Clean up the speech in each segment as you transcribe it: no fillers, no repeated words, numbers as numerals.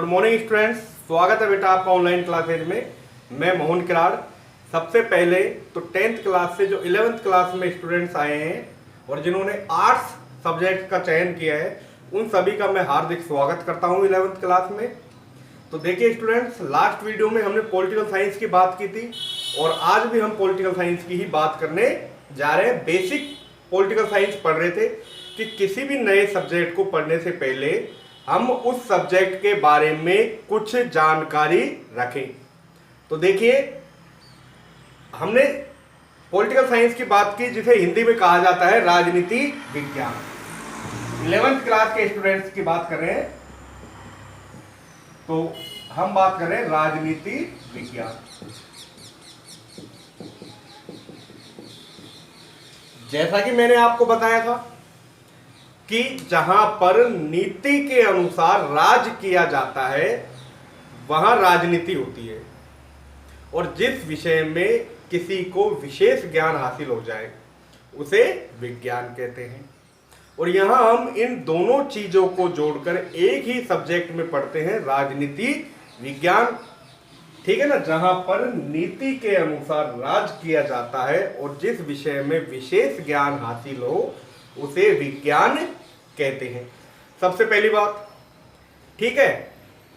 Morning students, स्वागत है बेटा आपका ऑनलाइन क्लासेज में। मैं मोहन किराड़। सबसे पहले तो 10th क्लास से जो 11th क्लास में स्टूडेंट्स आए हैं और जिन्होंने आर्ट्स सब्जेक्ट का चयन किया है उन सभी का मैं हार्दिक स्वागत करता हूं 11th क्लास में। तो देखिए स्टूडेंट्स, लास्ट वीडियो में हमने पॉलिटिकल साइंस की बात की थी और आज भी हम पॉलिटिकल साइंस की ही बात करने जा रहे हैं। बेसिक पॉलिटिकल साइंस पढ़ रहे थे कि किसी भी नए सब्जेक्ट को पढ़ने से पहले हम उस सब्जेक्ट के बारे में कुछ जानकारी रखें। तो देखिए, हमने पॉलिटिकल साइंस की बात की जिसे हिंदी में कहा जाता है राजनीति विज्ञान। 11th क्लास के स्टूडेंट्स की बात कर रहे हैं, तो हम बात कर रहे हैं राजनीति विज्ञान। जैसा कि मैंने आपको बताया था कि जहां पर नीति के अनुसार राज किया जाता है वहां राजनीति होती है, और जिस विषय में किसी को विशेष ज्ञान हासिल हो जाए उसे विज्ञान कहते हैं। और यहां हम इन दोनों चीजों को जोड़कर एक ही सब्जेक्ट में पढ़ते हैं, राजनीति विज्ञान। ठीक है ना, जहां पर नीति के अनुसार राज किया जाता है और जिस विषय में विशेष ज्ञान हासिल हो उसे विज्ञान कहते हैं। सबसे पहली बात, ठीक है।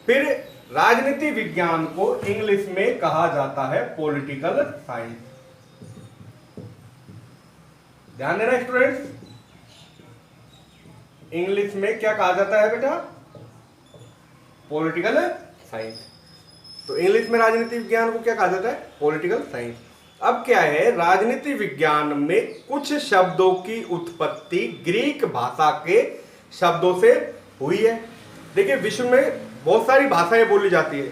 फिर राजनीति विज्ञान को इंग्लिश में कहा जाता है पॉलिटिकल साइंस। ध्यान देना स्टूडेंट्स, इंग्लिश में क्या कहा जाता है बेटा? Political science. तो इंग्लिश में राजनीति विज्ञान को क्या कहा जाता है? Political science. अब क्या है, राजनीति विज्ञान में कुछ शब्दों की उत्पत्ति ग्रीक भाषा के शब्दों से हुई है। देखिए, विश्व में बहुत सारी भाषाएं बोली जाती है।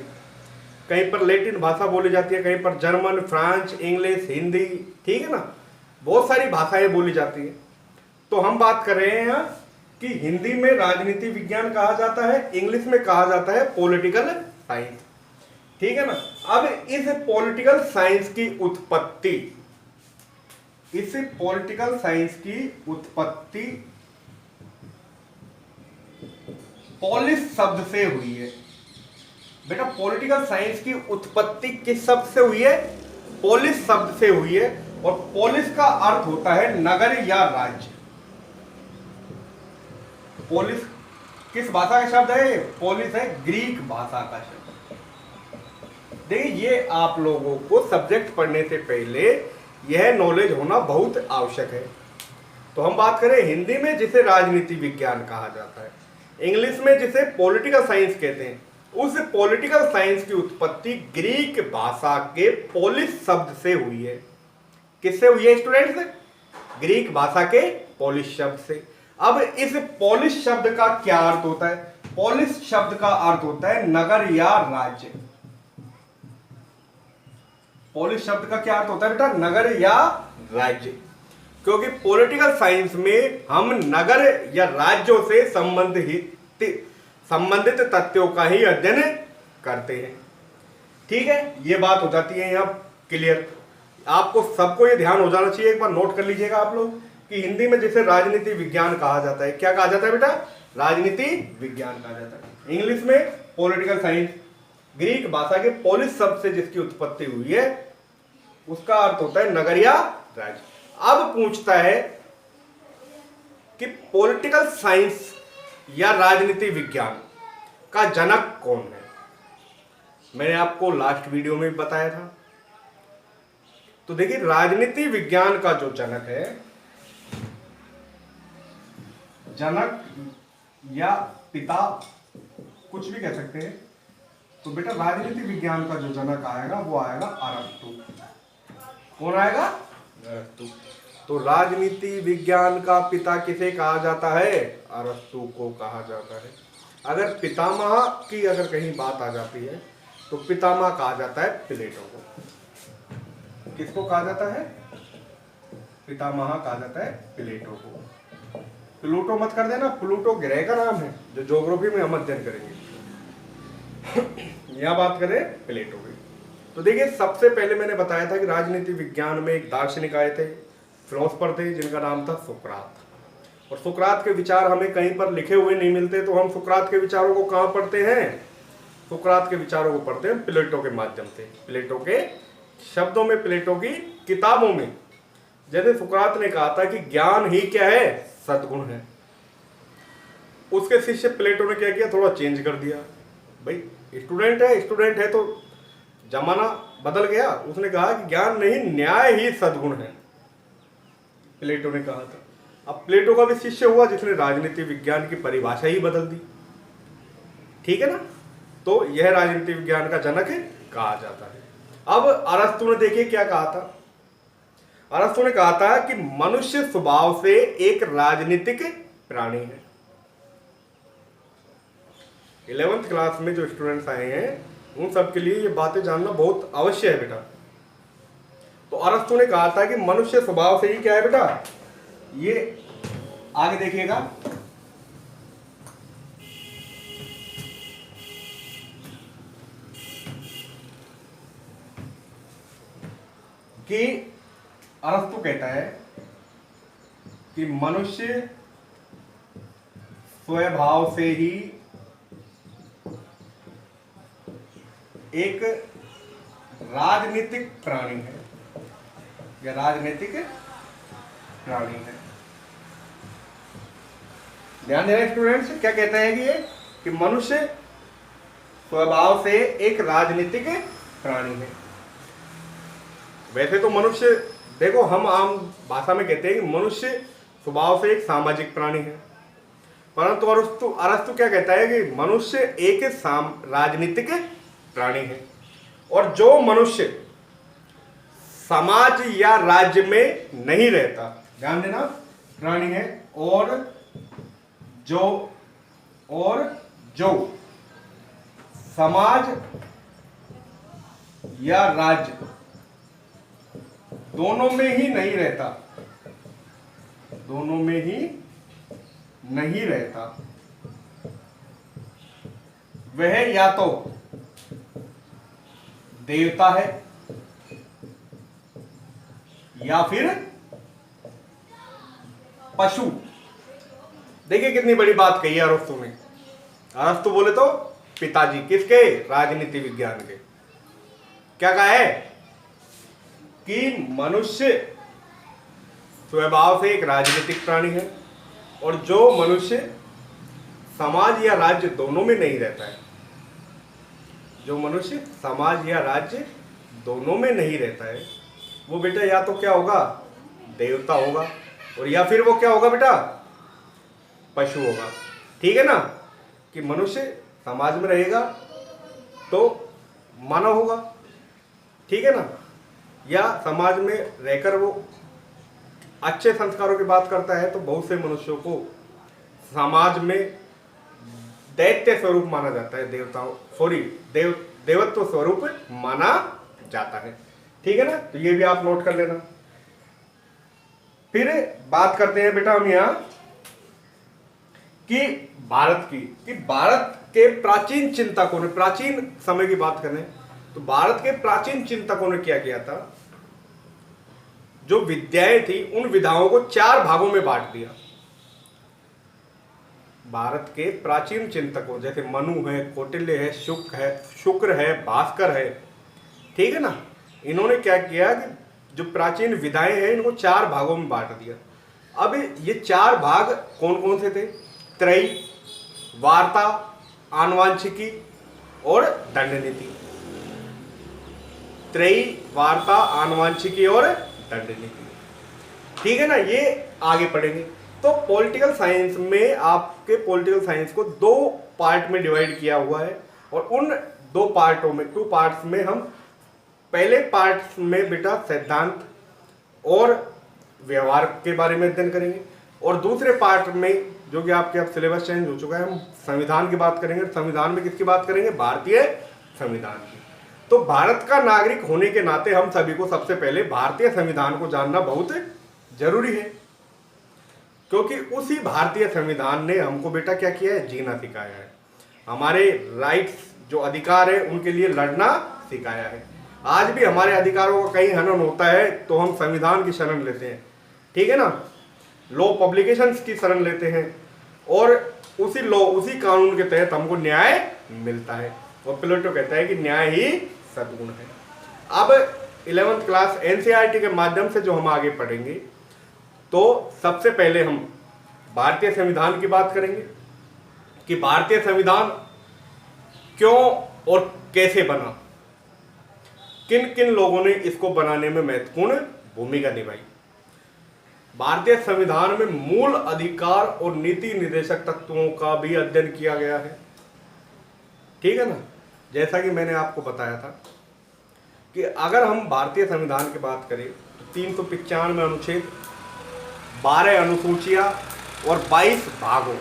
कहीं पर लैटिन भाषा बोली जाती है, कहीं पर जर्मन, फ्रांस, इंग्लिश, हिंदी, ठीक है ना, बहुत सारी भाषाएं बोली जाती है। तो हम बात कर रहे हैं यहाँ कि हिंदी में राजनीति विज्ञान कहा जाता है, इंग्लिश में कहा जाता है पॉलिटिकल साइंस। ठीक है ना। अब इस पॉलिटिकल साइंस की उत्पत्ति, इस पॉलिटिकल साइंस की उत्पत्ति पोलिस शब्द से हुई है। बेटा, पॉलिटिकल साइंस की उत्पत्ति किस शब्द से हुई है? पोलिस शब्द से हुई है। और पोलिस का अर्थ होता है नगर या राज्य। पोलिस किस भाषा का शब्द है? पोलिस है ग्रीक भाषा का शब्द। देखिए, ये आप लोगों को सब्जेक्ट पढ़ने से पहले यह नॉलेज होना बहुत आवश्यक है। तो हम बात करें हिंदी में जिसे राजनीति विज्ञान कहा जाता है, इंग्लिश में जिसे पॉलिटिकल साइंस कहते हैं, उस पॉलिटिकल साइंस की उत्पत्ति ग्रीक भाषा के पोलिस शब्द से हुई है। किससे हुई है स्टूडेंट्स? ग्रीक भाषा के पोलिस शब्द से। अब इस पोलिस शब्द का क्या अर्थ होता है? पोलिस शब्द का अर्थ होता है नगर या राज्य। पोलिस शब्द का क्या अर्थ होता है बेटा? नगर या राज्य। क्योंकि पॉलिटिकल साइंस में हम नगर या राज्यों से संबंधित तथ्यों का ही अध्ययन करते हैं। ठीक है, ये बात हो जाती है यहाँ क्लियर। आपको सबको ये ध्यान हो जाना चाहिए, एक बार नोट कर लीजिएगा आप लोग कि हिंदी में जिसे राजनीति विज्ञान कहा जाता है, क्या कहा जाता है बेटा? राजनीति विज्ञान कहा जाता है। इंग्लिश में पॉलिटिकल साइंस, ग्रीक भाषा के पोलिस शब्द से जिसकी उत्पत्ति हुई है उसका अर्थ होता है नगर या राज्य। अब पूछता है कि पॉलिटिकल साइंस या राजनीति विज्ञान का जनक कौन है? मैंने आपको लास्ट वीडियो में भी बताया था। तो देखिए, राजनीति विज्ञान का जो जनक है, जनक या पिता कुछ भी कह सकते हैं। तो बेटा, राजनीति विज्ञान का जो जनक आएगा वो आएगा अरस्तु। कौन आएगा? अरस्तु। तो राजनीति विज्ञान का पिता किसे कहा जाता है? अरस्तु को कहा जाता है। अगर पितामह की अगर कहीं बात आ जाती है तो पितामह कहा जाता है प्लेटो को। किसको कहा जाता है? पितामह कहा जाता है प्लेटो को। प्लूटो मत कर देना, प्लूटो ग्रह का नाम है जो ज्योग्राफी में हम अध्ययन करेंगे। यहां बात करें प्लेटो की। तो देखिए, सबसे पहले मैंने बताया था कि राजनीति विज्ञान में एक दार्शनिक आए थे, फिलोसफर थे, जिनका नाम था सुकरात। और सुकरात के विचार हमें कहीं पर लिखे हुए नहीं मिलते, तो हम सुकरात के विचारों को कहाँ पढ़ते हैं? सुकरात के विचारों को पढ़ते हैं प्लेटो के माध्यम से, प्लेटो के शब्दों में, प्लेटो की किताबों में। जैसे सुकरात ने कहा था कि ज्ञान ही क्या है, सद्गुण है। उसके शिष्य प्लेटो ने क्या किया, थोड़ा चेंज कर दिया। भाई स्टूडेंट है तो जमाना बदल गया। उसने कहा कि ज्ञान नहीं, न्याय ही सद्गुण है, प्लेटो ने कहा था। अब प्लेटो का भी शिष्य हुआ जिसने राजनीति विज्ञान की परिभाषा ही बदल दी, ठीक है ना। तो यह राजनीति विज्ञान का जनक कहा जाता है। अब अरस्तु ने देखिए क्या कहा था। अरस्तु ने कहा था कि मनुष्य स्वभाव से एक राजनीतिक प्राणी है। 11th क्लास में जो स्टूडेंट्स आए हैं उन सब के लिए ये बातें जानना बहुत अवश्य है बेटा। तो अरस्तु ने कहा था कि मनुष्य स्वभाव से ही क्या है बेटा, ये आगे देखिएगा कि अरस्तु कहता है कि मनुष्य स्वभाव से ही एक राजनीतिक प्राणी है, या राजनीतिक प्राणी है। ध्यान देना स्टूडेंट्स, क्या कहते हैं कि ये कि मनुष्य स्वभाव से एक राजनीतिक प्राणी है। वैसे तो मनुष्य, देखो हम आम भाषा में कहते हैं कि मनुष्य स्वभाव से एक सामाजिक प्राणी है, परंतु अरस्तु क्या कहता है कि मनुष्य एक राजनीतिक प्राणी है। और जो मनुष्य समाज या राज्य में नहीं रहता, ध्यान देना, प्राणी है, और जो समाज या राज्य दोनों में ही नहीं रहता, दोनों में ही नहीं रहता, वह या तो देवता है या फिर पशु। देखिए कितनी बड़ी बात कही है अरस्तु ने। अरस्तु बोले तो पिताजी किसके, राजनीति विज्ञान के। क्या कहा है कि मनुष्य स्वभाव से एक राजनीतिक प्राणी है, और जो मनुष्य समाज या राज्य दोनों में नहीं रहता है, जो मनुष्य समाज या राज्य दोनों में नहीं रहता है, वो बेटा या तो क्या होगा, देवता होगा, और या फिर वो क्या होगा बेटा, पशु होगा। ठीक है ना, कि मनुष्य समाज में रहेगा तो मानव होगा, ठीक है ना, या समाज में रहकर वो अच्छे संस्कारों की बात करता है तो बहुत से मनुष्यों को समाज में दैत्य स्वरूप माना जाता है, देवत्व स्वरूप माना जाता है। ठीक है ना, तो ये भी आप नोट कर लेना। फिर बात करते हैं बेटा हम यहां कि भारत की, कि भारत के प्राचीन चिंतकों ने, प्राचीन समय की बात करें तो भारत के प्राचीन चिंतकों ने क्या किया था, जो विद्याएं थी उन विधाओं को 4 भागों में बांट दिया। भारत के प्राचीन चिंतकों जैसे मनु है, कौटिल्य है, शुक्र है, भास्कर है, ठीक है ना, इन्होंने क्या किया कि जो प्राचीन विधाएं हैं इनको 4 भागों में बांट दिया। अब ये 4 भाग कौन कौन से थे, त्रयी, वार्ता, आनुवांशिकी और दंडनीति। त्रयी, वार्ता, आनुवांशिकी और दंडनीति, ठीक है ना, ये आगे पढ़ेंगे। तो पॉलिटिकल साइंस में आपके पॉलिटिकल साइंस को 2 पार्ट में डिवाइड किया हुआ है, और उन 2 पार्टों में, 2 पार्ट्स में हम पहले पार्ट में बेटा सिद्धांत और व्यवहार के बारे में अध्ययन करेंगे, और दूसरे पार्ट में जो कि आपके अब सिलेबस चेंज हो चुका है, हम संविधान की बात करेंगे। संविधान में किसकी बात करेंगे, भारतीय संविधान की। तो भारत का नागरिक होने के नाते हम सभी को सबसे पहले भारतीय संविधान को जानना बहुत जरूरी है, क्योंकि उसी भारतीय संविधान ने हमको बेटा क्या किया है, जीना सिखाया है, हमारे राइट्स जो अधिकार है उनके लिए लड़ना सिखाया है। आज भी हमारे अधिकारों का कहीं हनन होता है तो हम संविधान की शरण लेते हैं, ठीक है ना, लॉ पब्लिकेशंस की शरण लेते हैं, और उसी कानून के तहत हमको न्याय मिलता है। और प्लेटो कहता है कि न्याय ही सद्गुण है। अब 11th क्लास एनसीईआरटी के माध्यम से जो हम आगे पढ़ेंगे, तो सबसे पहले हम भारतीय संविधान की बात करेंगे कि भारतीय संविधान क्यों और कैसे बना, किन किन लोगों ने इसको बनाने में महत्वपूर्ण भूमिका निभाई। भारतीय संविधान में मूल अधिकार और नीति निर्देशक तत्वों का भी अध्ययन किया गया है, ठीक है ना। जैसा कि मैंने आपको बताया था कि अगर हम भारतीय संविधान की बात करें तो 395 अनुच्छेद, 12 अनुसूचियां और 22 भागों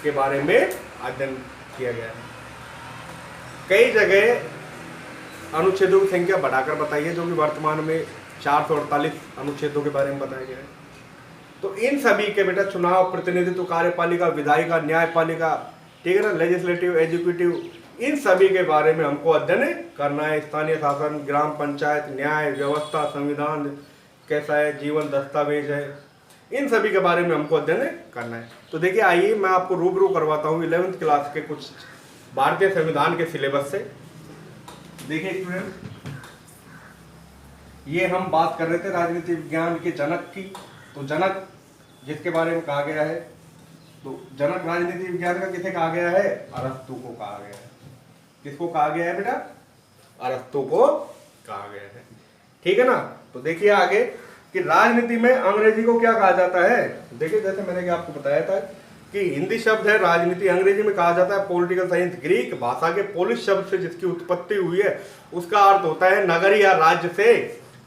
के बारे में अध्ययन किया गया है। कई जगह अनुच्छेदों की संख्या बढ़ाकर बताई है, जो कि वर्तमान में 448 अनुच्छेदों के बारे में बताया गया है। तो इन सभी के बेटा चुनाव, प्रतिनिधित्व, कार्यपालिका, विधायिका, न्यायपालिका, ठीक है ना, लेजिस्लेटिव, एग्जीक्यूटिव, इन सभी के बारे में हमको अध्ययन करना है। स्थानीय शासन, ग्राम पंचायत, न्याय व्यवस्था, संविधान कैसा है, जीवन दस्तावेज है, इन सभी के बारे में हमको अध्ययन करना है। तो देखिए, आइए मैं आपको रूबरू करवाता हूँ 11th क्लास के कुछ भारतीय संविधान के सिलेबस से। देखिए स्टूडेंट, ये हम बात कर रहे थे राजनीति विज्ञान के जनक की। तो जनक जिसके बारे में कहा गया है, तो जनक राजनीति विज्ञान का किसे कहा गया है? अरस्तु को कहा गया है। किसको कहा गया है बेटा? अरस्तु को कहा गया है, ठीक है ना। तो देखिए आगे कि राजनीति में अंग्रेजी को क्या कहा जाता है। देखिए, जैसे मैंने आपको बताया था कि हिंदी शब्द है राजनीति, अंग्रेजी में कहा जाता है पॉलिटिकल साइंस। ग्रीक भाषा के पोलिस शब्द से जिसकी उत्पत्ति हुई है, उसका अर्थ होता है नगर या राज्य से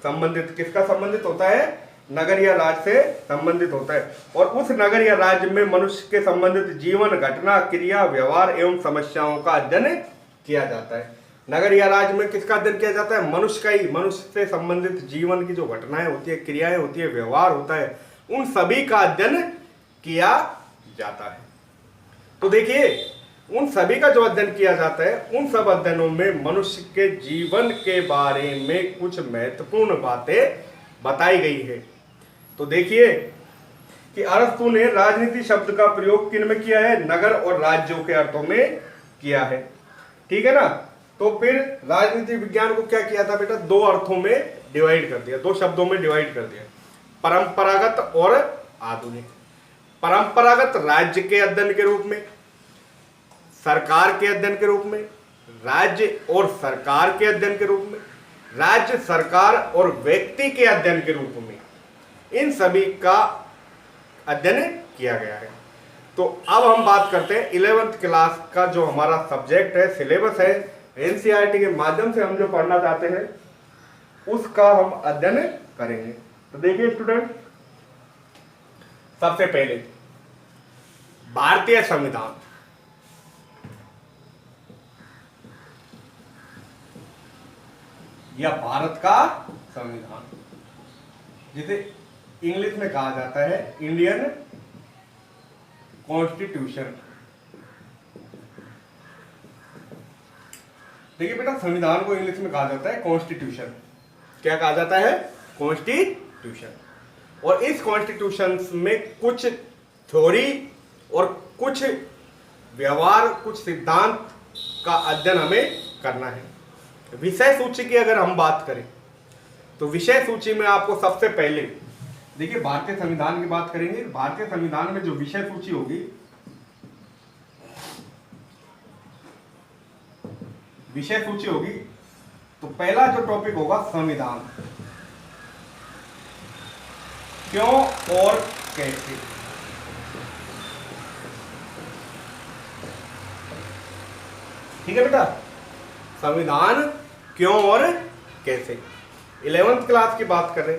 संबंधित। किसका संबंधित होता है? नगर या राज्य से संबंधित होता है। और उस नगर या राज्य में मनुष्य के संबंधित जीवन, घटना, क्रिया, व्यवहार एवं समस्याओं का अध्ययन किया जाता है। नगर या राज्य में किसका अध्ययन किया जाता है? मनुष्य का ही। मनुष्य से संबंधित जीवन की जो घटनाएं होती है, क्रियाएं होती है, व्यवहार होता है, उन सभी का अध्ययन किया जाता है। तो देखिए, उन सभी का जो अध्ययन किया जाता है, उन सब अध्ययनों में मनुष्य के जीवन के बारे में कुछ महत्वपूर्ण बातें बताई गई है। तो देखिए कि अरस्तु ने राजनीति शब्द का प्रयोग किन में किया है? नगर और राज्यों के अर्थों में किया है, ठीक है ना। तो फिर राजनीति विज्ञान को क्या किया था बेटा? दो अर्थों में डिवाइड कर दिया, दो शब्दों में डिवाइड कर दिया, परंपरागत और आधुनिक। परंपरागत राज्य के अध्ययन के रूप में, सरकार के अध्ययन के रूप में, राज्य और सरकार के अध्ययन के रूप में, राज्य, सरकार और व्यक्ति के अध्ययन के रूप में, इन सभी का अध्ययन किया गया है। तो अब हम बात करते हैं 11th क्लास का जो हमारा सब्जेक्ट है, सिलेबस है, एनसीईआरटी के माध्यम से हम जो पढ़ना चाहते हैं उसका हम अध्ययन करेंगे। तो देखिए स्टूडेंट, सबसे पहले भारतीय संविधान। या भारत का संविधान, जिसे इंग्लिश में कहा जाता है इंडियन कॉन्स्टिट्यूशन। देखिए बेटा, संविधान को इंग्लिश में कहा जाता है कॉन्स्टिट्यूशन। क्या कहा जाता है? कॉन्स्टिट्यूशन। और इस कॉन्स्टिट्यूशन में कुछ थ्योरी और कुछ व्यवहार, कुछ सिद्धांत का अध्ययन हमें करना है। विषय सूची की अगर हम बात करें तो विषय सूची में आपको सबसे पहले देखिए, भारतीय संविधान की बात करेंगे। भारतीय संविधान में जो विषय सूची होगी, विषय सूची होगी, तो पहला जो टॉपिक होगा संविधान। क्यों और कैसे। ठीक है बेटा, संविधान क्यों और कैसे। 11th क्लास की बात करें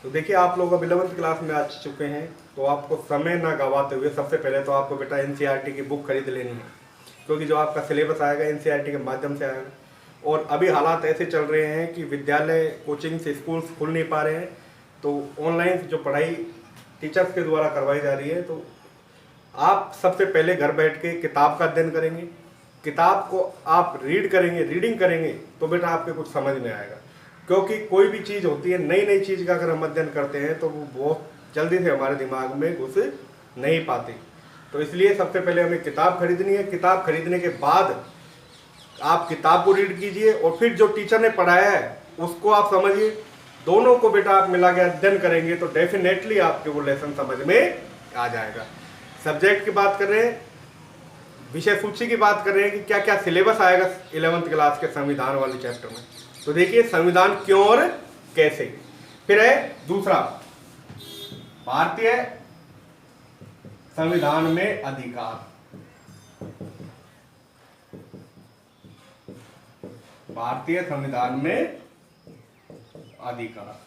तो देखिए, आप लोग अब 11th क्लास में आ चुके हैं, तो आपको समय ना गवाते हुए सबसे पहले तो आपको बेटा एनसीईआरटी की बुक खरीद लेनी है, क्योंकि जो आपका सिलेबस आएगा एनसीईआरटी के माध्यम से आएगा। और अभी हालात ऐसे चल रहे हैं कि विद्यालय, कोचिंग से स्कूल्स खुल नहीं पा रहे हैं, तो ऑनलाइन जो पढ़ाई टीचर्स के द्वारा करवाई जा रही है, तो आप सबसे पहले घर बैठ के किताब का अध्ययन करेंगे। किताब को आप रीड करेंगे, रीडिंग करेंगे, तो बेटा आपके कुछ समझ में आएगा। क्योंकि कोई भी चीज़ होती है, नई नई चीज़ का अगर हम अध्ययन करते हैं तो वो बहुत जल्दी से हमारे दिमाग में घुस नहीं पाती। तो इसलिए सबसे पहले हमें किताब खरीदनी है। किताब खरीदने के बाद आप किताब को रीड कीजिए और फिर जो टीचर ने पढ़ाया है उसको आप समझिए। दोनों को बेटा आप मिला के अध्ययन करेंगे तो डेफिनेटली आपके वो लेसन समझ में आ जाएगा। सब्जेक्ट की बात कर रहे हैं, विषय सूची की बात कर रहे हैं कि क्या क्या सिलेबस आएगा 11th क्लास के संविधान वाले चैप्टर में। तो देखिए संविधान क्यों और कैसे। फिर है दूसरा, भारतीय संविधान में अधिकार। भारतीय संविधान में अधिकार,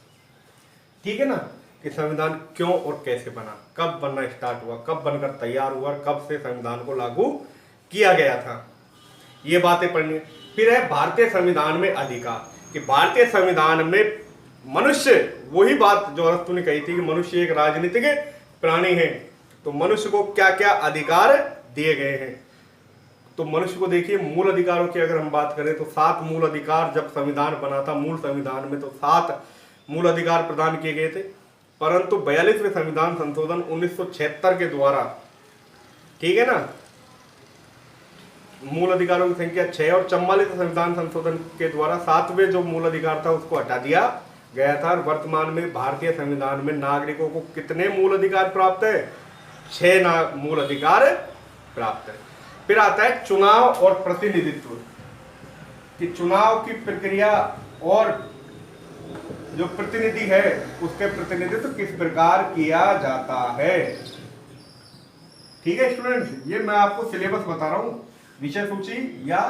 ठीक है ना, कि संविधान क्यों और कैसे बना, कब बनना स्टार्ट हुआ, कब बनकर तैयार हुआ, कब से संविधान को लागू किया गया था, ये बातें पढ़नी। फिर है भारतीय संविधान में अधिकार, कि भारतीय संविधान में मनुष्य, वही बात जो अरस्तु ने कही थी कि मनुष्य एक राजनीतिक प्राणी है, तो मनुष्य को क्या क्या अधिकार दिए गए हैं। तो मनुष्य को देखिए मूल अधिकारों की अगर हम बात करें तो 7 मूल अधिकार जब संविधान बना था, मूल संविधान में तो 7 मूल अधिकार प्रदान किए गए थे, परंतु 42वें संविधान संशोधन 1976 के द्वारा, ठीक है ना, मूल अधिकारों की संख्या 6 और 44वें संविधान संशोधन के द्वारा 7वें जो मूल अधिकार था उसको हटा दिया गया था। वर्तमान में भारतीय संविधान में नागरिकों को कितने मूल अधिकार प्राप्त है? 6 मूल अधिकार प्राप्त है। फिर आता है चुनाव और प्रतिनिधित्व, कि चुनाव की प्रक्रिया और जो प्रतिनिधि है उसके प्रतिनिधित्व किस प्रकार किया जाता है। ठीक है स्टूडेंट्स, ये मैं आपको सिलेबस बता रहा हूं, विषय सूची या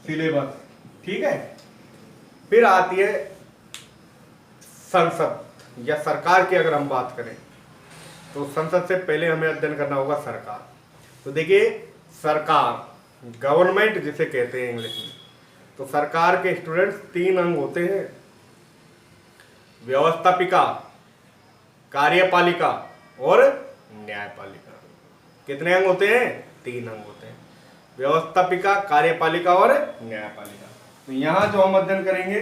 सिलेबस, ठीक है। फिर आती है संसद या सरकार की अगर हम बात करें तो संसद से पहले हमें अध्ययन करना होगा सरकार। तो देखिए सरकार, गवर्नमेंट जिसे कहते हैं इंग्लिश में, तो सरकार के स्टूडेंट्स 3 अंग होते हैं, व्यवस्थापिका, कार्यपालिका और न्यायपालिका। कितने अंग होते हैं? 3 अंग होते हैं, व्यवस्थापिका, कार्यपालिका और न्यायपालिका। तो यहां जो हम अध्ययन करेंगे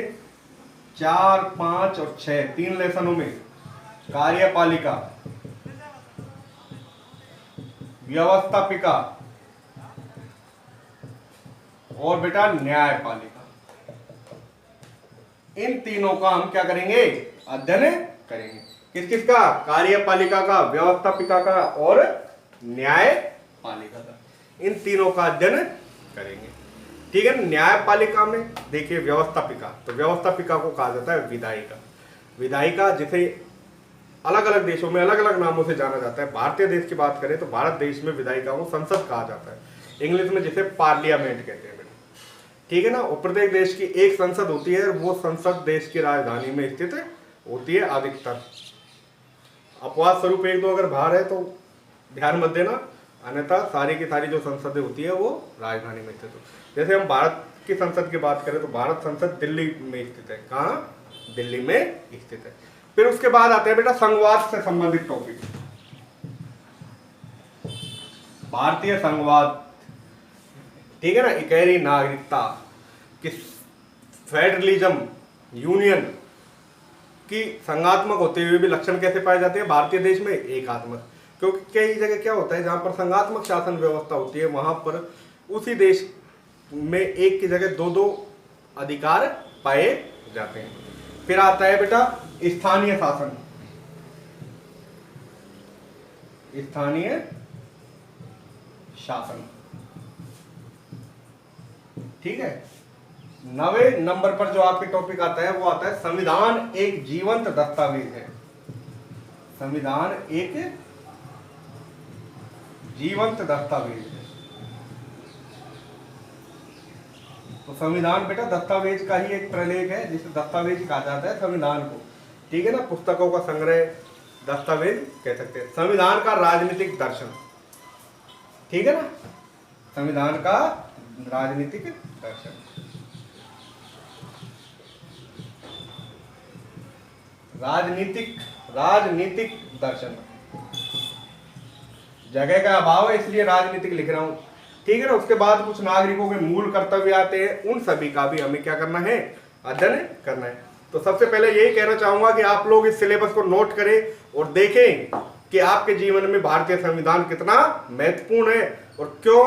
4, 5 और 6 3 लेसनों में कार्यपालिका, व्यवस्थापिका और बेटा न्यायपालिका, इन तीनों का हम क्या करेंगे? अध्ययन करेंगे। किस किस का? कार्यपालिका का, व्यवस्थापिका का और न्यायपालिका का, इन तीनों का अध्ययन करेंगे, ठीक है। न्यायपालिका में देखिए व्यवस्थापिका, तो व्यवस्थापिका को कहा जाता है विधायिका। विधायिका जिसे अलग अलग देशों में अलग अलग नामों से जाना जाता है। भारतीय देश की बात करें तो भारत देश में विधायिका को संसद कहा जाता है, इंग्लिश में जिसे पार्लियामेंट कहते हैं, ठीक है ना। और प्रत्येक देश की एक संसद होती है, वो संसद देश की राजधानी में स्थित होती है अधिकतर। अपवाद स्वरूप 1-2 अगर बाहर है तो ध्यान मत देना, अन्यथा सारी की सारी जो संसदें होती है वो राजधानी में स्थित हो। जैसे हम भारत की संसद की बात करें तो भारत संसद दिल्ली में स्थित है। कहाँ? दिल्ली में स्थित है। फिर उसके बाद आते हैं बेटा संघवाद से संबंधित टॉपिक, भारतीय संघवाद, ठीक है ना, इकहरी नागरिकता, कि फेडरलिज्म, यूनियन की संघात्मक होते हुए भी लक्षण कैसे पाए जाते हैं भारतीय देश में? एकात्मक। क्योंकि कई जगह क्या होता है जहां पर संघात्मक शासन व्यवस्था होती है वहां पर उसी देश में एक की जगह 2-2 अधिकार पाए जाते हैं। फिर आता है बेटा स्थानीय शासन, स्थानीय शासन, ठीक है। 9वें नंबर पर जो आपके टॉपिक आता है वो आता है संविधान एक जीवंत दस्तावेज है। संविधान एक जीवंत दस्तावेज है। तो संविधान बेटा दस्तावेज का ही एक प्रलेख है, जिसे दस्तावेज कहा जाता है संविधान को, ठीक है ना। पुस्तकों का संग्रह दस्तावेज कह सकते हैं। संविधान का राजनीतिक दर्शन, ठीक है ना, संविधान का राजनीतिक दर्शन, राजनीतिक दर्शन। जगह का अभाव है इसलिए राजनीतिक लिख रहा हूं, ठीक है ना। उसके बाद कुछ नागरिकों के मूल कर्तव्य आते हैं, उन सभी का भी हमें क्या करना है? अध्ययन करना है। तो सबसे पहले यही कहना चाहूंगा कि आप लोग इस सिलेबस को नोट करें और देखें कि आपके जीवन में भारतीय संविधान कितना महत्वपूर्ण है और क्यों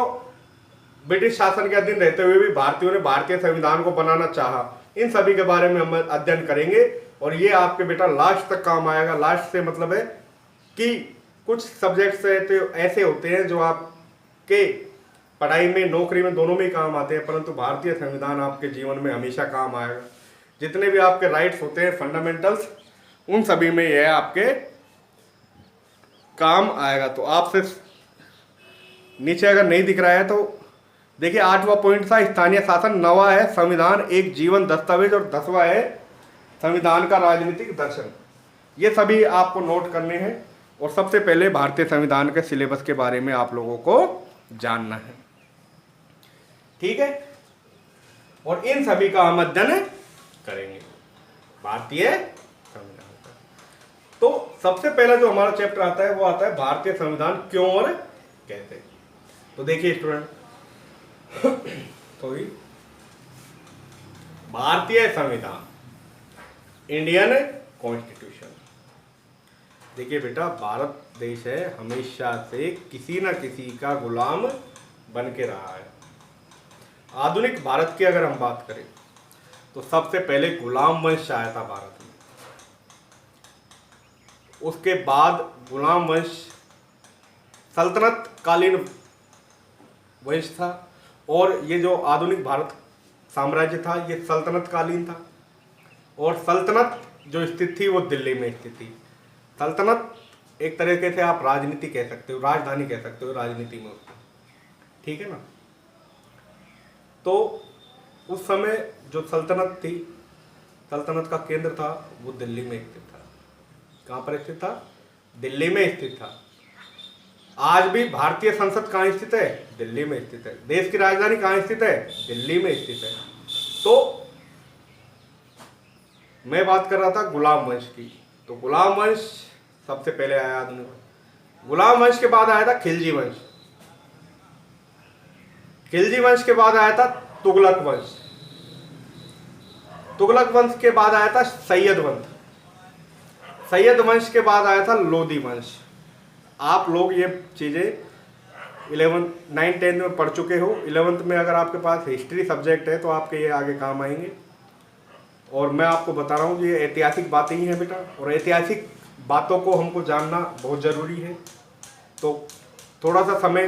ब्रिटिश शासन के अधीन रहते हुए भी भारतीयों ने भारतीय संविधान को बनाना चाहा। इन सभी के बारे में हम अध्ययन करेंगे और ये आपके बेटा लास्ट तक काम आएगा। लास्ट से मतलब है कि कुछ सब्जेक्ट्स ऐसे होते हैं जो आपके पढ़ाई में, नौकरी में, दोनों में ही काम आते हैं, परंतु भारतीय संविधान आपके जीवन में हमेशा काम आएगा। जितने भी आपके राइट्स होते हैं, फंडामेंटल्स, उन सभी में यह आपके काम आएगा। तो आपसे नीचे अगर नहीं दिख रहा है तो देखिए, 8वां पॉइंट था स्थानीय शासन, 9वां है संविधान एक जीवन दस्तावेज और 10वां है संविधान का राजनीतिक दर्शन। ये सभी आपको नोट करने हैं और सबसे पहले भारतीय संविधान के सिलेबस के बारे में आप लोगों को जानना है, ठीक है। और इन सभी का हम अध्ययन करेंगे भारतीय संविधान का। तो सबसे पहला जो हमारा चैप्टर आता है वो आता है भारतीय संविधान क्यों और कैसे। तो देखिए स्टूडेंट, तो भारतीय संविधान, इंडियन कॉन्स्टिट्यूशन। देखिए बेटा, भारत देश है हमेशा से किसी न किसी का गुलाम बन के रहा है। आधुनिक भारत की अगर हम बात करें तो सबसे पहले गुलाम वंश आया था भारत में। उसके बाद गुलाम वंश सल्तनत कालीन वंश था और ये जो आधुनिक भारत साम्राज्य था ये सल्तनत कालीन था। और सल्तनत जो स्थित थी वो दिल्ली में स्थित थी। सल्तनत एक तरीके से आप राजनीति कह सकते हो, राजधानी कह सकते हो राजनीति में, ठीक है ना। तो उस समय जो सल्तनत थी, सल्तनत का केंद्र था वो दिल्ली में स्थित था। कहाँ पर स्थित था? दिल्ली में स्थित था। आज भी भारतीय संसद कहाँ स्थित है? दिल्ली में स्थित है। देश की राजधानी कहाँ स्थित है? दिल्ली में स्थित है। तो मैं बात कर रहा था गुलाम वंश की। तो गुलाम वंश सबसे पहले आया आधुनिक। गुलाम वंश के बाद आया था खिलजी वंश। खिलजी वंश के बाद आया था तुगलक वंश। तुगलक वंश के बाद आया था सैयद वंश। सैयद वंश के बाद आया था लोधी वंश। आप लोग ये चीज़ें 11th 9th 10th में पढ़ चुके हो। 11th में अगर आपके पास हिस्ट्री सब्जेक्ट है तो आपके ये आगे काम आएंगे। और मैं आपको बता रहा हूँ ये ऐतिहासिक बातें ही हैं बेटा, और ऐतिहासिक बातों को हमको जानना बहुत ज़रूरी है। तो थोड़ा सा समय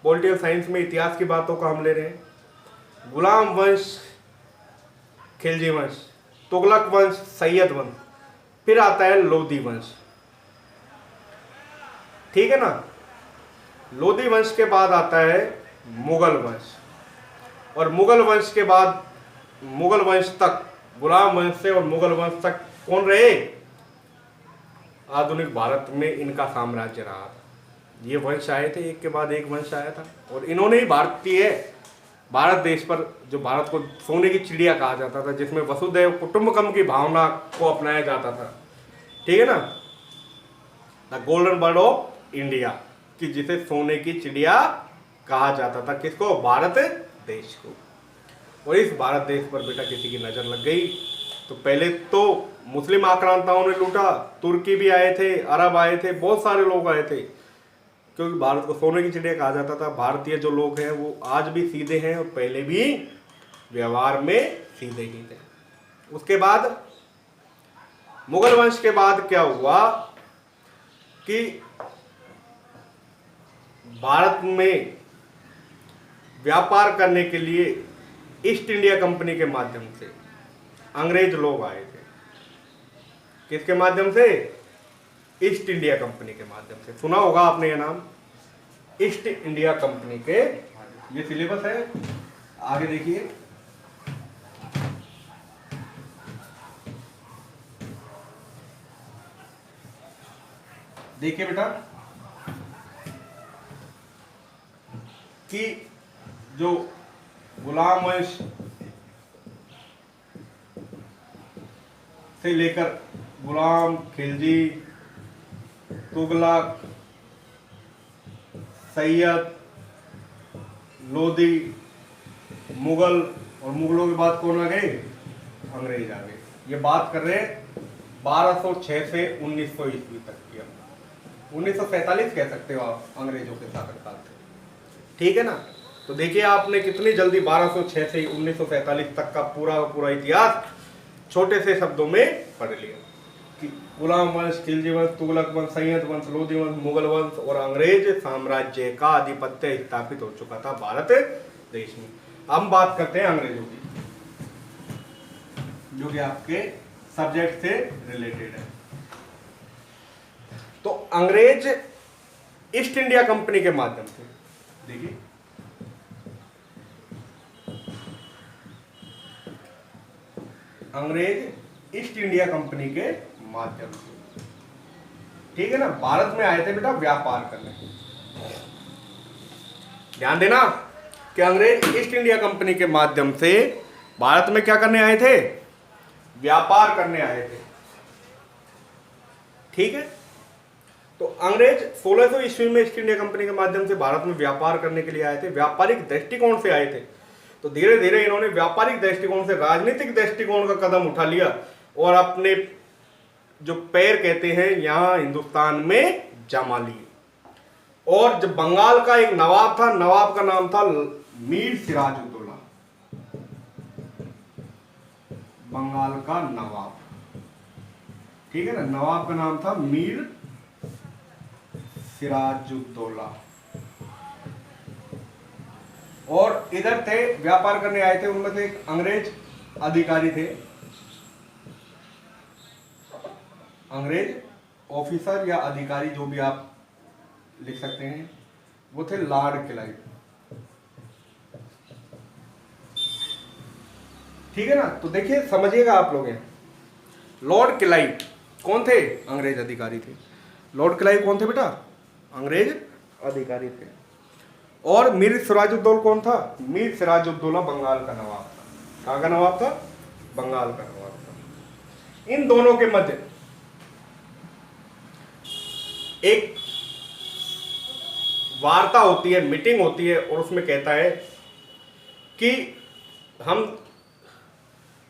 पॉलिटिकल साइंस में इतिहास की बातों का हम ले रहे हैं। गुलाम वंश, खिलजी वंश, तुगलक वंश, सैयद वंश, फिर आता है लोधी वंश, ठीक है ना। लोधी वंश के बाद आता है मुगल वंश, और मुगल वंश के बाद मुगल वंश तक, गुलाम वंश से और मुगल वंश तक कौन रहे? आधुनिक भारत में इनका साम्राज्य रहा था। ये वंश आए थे, एक के बाद एक वंश आया था, और इन्होंने ही भारत देश पर, जो भारत को सोने की चिड़िया कहा जाता था, जिसमें वसुधैव कुटुंबकम की भावना को अपनाया जाता था, ठीक है ना, the golden bird of India, कि जिसे सोने की चिड़िया कहा जाता था। किसको? भारत देश को। और इस भारत देश पर बेटा किसी की नजर लग गई तो पहले तो मुस्लिम आक्रांताओं ने लूटा, तुर्की भी आए थे, अरब आए थे, बहुत सारे लोग आए थे, क्योंकि भारत को सोने की चिड़िया कहा जाता था। भारतीय जो लोग हैं वो आज भी सीधे हैं और पहले भी व्यवहार में सीधे ही थे। उसके बाद मुगल वंश के बाद क्या हुआ कि भारत में व्यापार करने के लिए ईस्ट इंडिया कंपनी के माध्यम से अंग्रेज लोग आए थे। किसके माध्यम से? ईस्ट इंडिया कंपनी के माध्यम से। सुना होगा आपने ये नाम, ईस्ट इंडिया कंपनी के। ये सिलेबस है, आगे देखिए। देखिए बेटा कि जो गुलाम वंश से लेकर गुलाम, खिलजी, तुगलक, सैयद, लोधी, मुगल, और मुगलों के बाद कौन आ गए? अंग्रेज आ गए। ये बात कर रहे हैं 1206 से 1900 ईस्वी तक की। 1947 कह सकते हो आप अंग्रेजों के शासनकाल से, ठीक है ना। तो देखिए आपने कितनी जल्दी 1206 से 1947 तक का पूरा इतिहास छोटे से शब्दों में पढ़ लिया कि गुलाम वंश, खिलजी वंश, तुगलक वंश, सैयद वंश, लोधी वंश, मुगल वंश और अंग्रेज साम्राज्य का आधिपत्य स्थापित हो चुका था भारत देश में। हम बात करते हैं अंग्रेजों की, जो कि आपके सब्जेक्ट से रिलेटेड है। तो अंग्रेज ईस्ट इंडिया कंपनी के माध्यम से, देखिए अंग्रेज ईस्ट इंडिया कंपनी के माध्यम से, ठीक है ना, भारत में आए थे बेटा व्यापार करने। ध्यान देना कि अंग्रेज ईस्ट इंडिया कंपनी के माध्यम से भारत में क्या करने आए थे? व्यापार करने आए थे, ठीक है। तो अंग्रेज 1600 ईस्वी में ईस्ट इंडिया कंपनी के माध्यम से भारत में व्यापार करने के लिए आए थे, व्यापारिक दृष्टिकोण से आए थे। तो धीरे धीरे इन्होंने व्यापारिक दृष्टिकोण से राजनीतिक दृष्टिकोण का कदम उठा लिया और अपने जो पैर कहते हैं यहां हिंदुस्तान में जमा लिए। और जब बंगाल का एक नवाब था, नवाब का नाम था मीर सिराजुद्दौला, बंगाल का नवाब, ठीक है ना, नवाब का नाम था मीर सिराजुद्दौला। और इधर थे व्यापार करने आए थे, उनमें से एक अंग्रेज अधिकारी थे, अंग्रेज ऑफिसर या अधिकारी जो भी आप लिख सकते हैं, वो थे लॉर्ड क्लाइव, ठीक है ना। तो देखिए समझिएगा आप लोग, लॉर्ड क्लाइव कौन थे? अंग्रेज अधिकारी थे। लॉर्ड क्लाइव कौन थे बेटा? अंग्रेज अधिकारी थे। और मीर सिराजुद्दौला कौन था? मीर सिराजुद्दौला बंगाल का नवाब था। कहाँ का नवाब था? बंगाल का नवाब था। इन दोनों के मध्य एक वार्ता होती है, मीटिंग होती है, और उसमें कहता है कि हम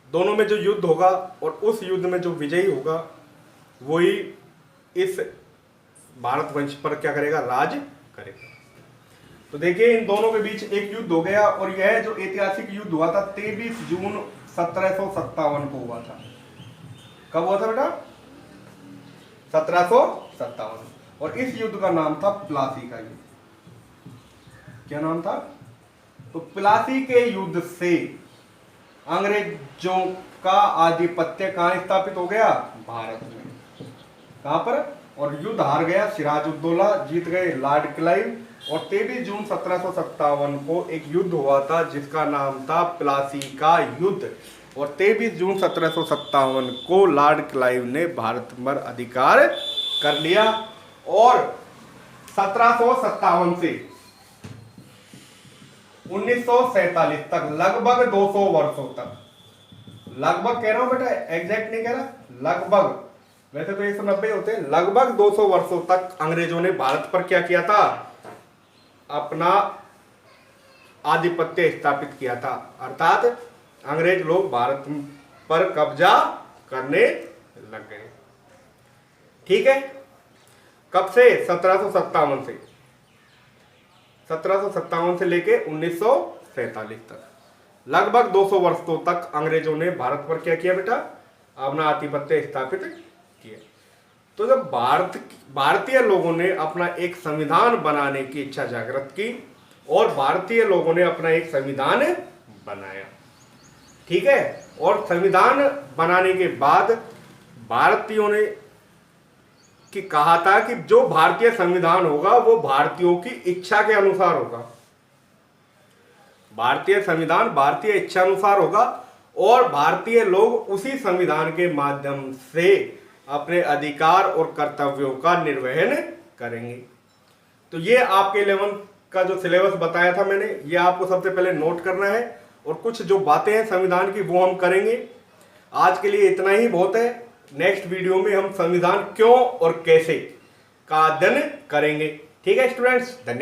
दोनों में जो युद्ध होगा और उस युद्ध में जो विजयी होगा वही इस भारतवर्ष पर क्या करेगा? राज करेगा। तो देखिए इन दोनों के बीच एक युद्ध हो गया, और यह जो ऐतिहासिक युद्ध हुआ था 23 जून 1757 को हुआ था। कब हुआ था बेटा? 1757। और इस युद्ध का नाम था प्लासी का युद्ध। क्या नाम था? तो प्लासी के युद्ध से अंग्रेजों का आधिपत्य कहां स्थापित हो गया? भारत में। कहां पर? और युद्ध हार गया सिराजुद्दौला, जीत गए लॉर्ड क्लाइव। और 23 जून 1757 को एक युद्ध हुआ था जिसका नाम था प्लासी का युद्ध। और 23 जून 1757 को लॉर्ड क्लाइव ने भारत पर अधिकार कर लिया। और 1757 से 1947 तक लगभग 200 वर्षों तक, लगभग कह रहा हूं बेटा, एग्जैक्ट नहीं कह रहा, लगभग, वैसे तो 190 होते हैं, लगभग 200 वर्षों तक अंग्रेजों ने भारत पर क्या किया था? अपना आधिपत्य स्थापित किया था। अर्थात अंग्रेज लोग भारत पर कब्जा करने लग गए, ठीक है। कब से? 1757 से, 1757 से लेके 1947 तक, लगभग 200 वर्षों तक अंग्रेजों ने भारत पर क्या किया बेटा? अपना आधिपत्य स्थापित किया। तो जब भारतीय लोगों ने अपना एक संविधान बनाने की इच्छा जागृत की और भारतीय लोगों ने अपना एक संविधान बनाया, ठीक है। और संविधान बनाने के बाद भारतीयों ने कि कहा था कि जो भारतीय संविधान होगा वो भारतीयों की इच्छा के अनुसार होगा। भारतीय संविधान भारतीय इच्छा अनुसार होगा और भारतीय लोग उसी संविधान के माध्यम से अपने अधिकार और कर्तव्यों का निर्वहन करेंगे। तो ये आपके 11th का जो सिलेबस बताया था मैंने, ये आपको सबसे पहले नोट करना है और कुछ जो बातें हैं संविधान की वो हम करेंगे। आज के लिए इतना ही बहुत है। नेक्स्ट वीडियो में हम संविधान क्यों और कैसे का अध्ययन करेंगे। ठीक है स्टूडेंट्स, धन्यवाद।